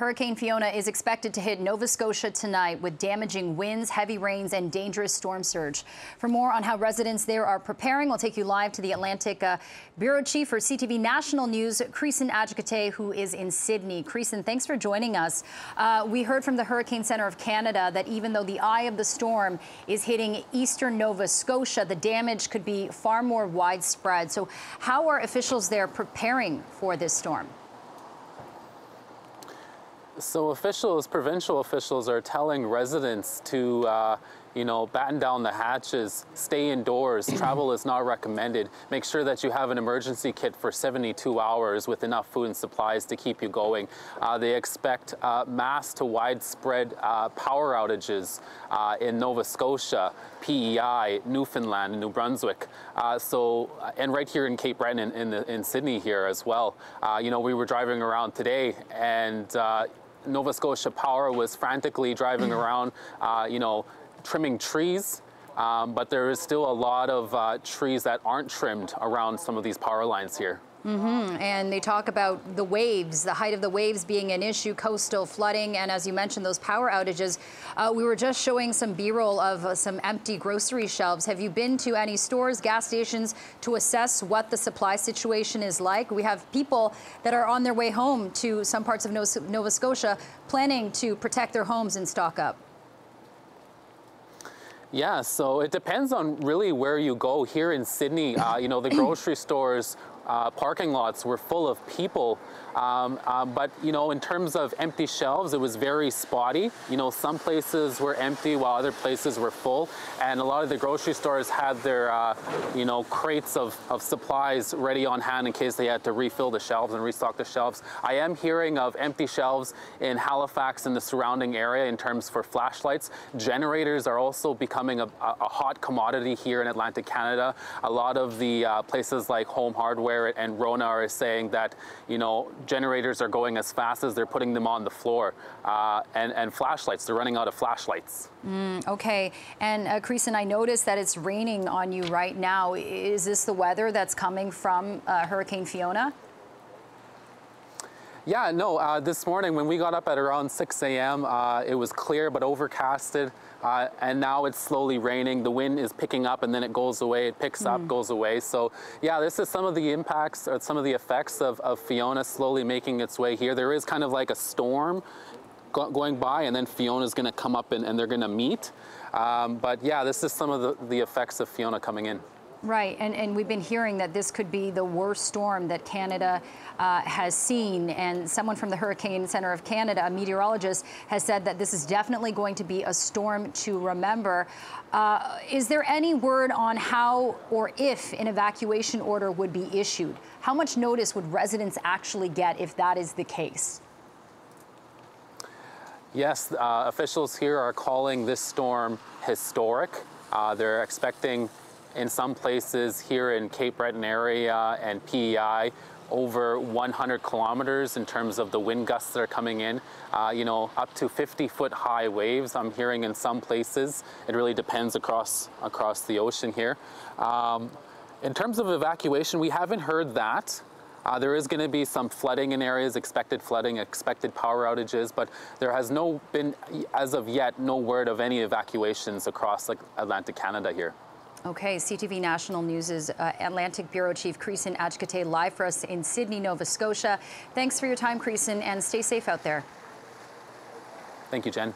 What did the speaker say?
Hurricane Fiona is expected to hit Nova Scotia tonight with damaging winds, heavy rains, and dangerous storm surge. For more on how residents there are preparing, we'll take you live to the Atlantic Bureau Chief for CTV National News, Creason Adjokate, who is in Sydney. Creason, thanks for joining us. We heard from the Hurricane Center of Canada that even though the eye of the storm is hitting eastern Nova Scotia, the damage could be far more widespread. So how are officials there preparing for this storm? So provincial officials are telling residents to, batten down the hatches, stay indoors, travel is not recommended. Make sure that you have an emergency kit for 72 hours with enough food and supplies to keep you going. They expect mass to widespread power outages in Nova Scotia, PEI, Newfoundland, and New Brunswick. And right here in Cape Breton in Sydney here as well. We were driving around today and Nova Scotia Power was frantically driving around, trimming trees, but there is still a lot of trees that aren't trimmed around some of these power lines here. And they talk about the waves, the height of the waves being an issue, coastal flooding, and as you mentioned, those power outages. We were just showing some B-roll of some empty grocery shelves. Have you been to any stores, gas stations, to assess what the supply situation is like? We have people that are on their way home to some parts of Nova Scotia planning to protect their homes and stock up. Yeah, so it depends on really where you go. Here in Sydney, the grocery stores, parking lots were full of people. But in terms of empty shelves, it was very spotty. Some places were empty while other places were full. And a lot of the grocery stores had their, crates of supplies ready on hand in case they had to refill the shelves and restock the shelves. I am hearing of empty shelves in Halifax and the surrounding area in terms for flashlights. Generators are also becoming a hot commodity here in Atlantic Canada. A lot of the places like Home Hardware and Rona are saying that, generators are going as fast as they're putting them on the floor. And flashlights, they're running out of flashlights. Okay. And Creason, I noticed that it's raining on you right now. Is this the weather that's coming from Hurricane Fiona? Yeah, no, this morning when we got up at around 6 a.m., it was clear but overcasted, and now it's slowly raining. The wind is picking up and then it goes away, it picks up, goes away. So yeah, this is some of the impacts or some of the effects of Fiona slowly making its way here. There is kind of like a storm going by, and then Fiona's going to come up and they're going to meet. But yeah, this is some of the effects of Fiona coming in. Right, and we've been hearing that this could be the worst storm that Canada has seen, and someone from the Hurricane Center of Canada, a meteorologist, has said that this is definitely going to be a storm to remember. Is there any word on how or if an evacuation order would be issued? How much notice would residents actually get if that is the case? Yes, officials here are calling this storm historic. They're expecting in some places here in Cape Breton area and PEI, over 100 kilometers in terms of the wind gusts that are coming in, up to 50-foot high waves. I'm hearing in some places. It really depends across the ocean here. In terms of evacuation, we haven't heard that. There is going to be some flooding in areas, expected flooding, expected power outages, but there has been, as of yet, no word of any evacuations across Atlantic Canada here. Okay, CTV National News' Atlantic Bureau Chief Creason Adjokate live for us in Sydney, Nova Scotia. Thanks for your time, Creason, and stay safe out there. Thank you, Jen.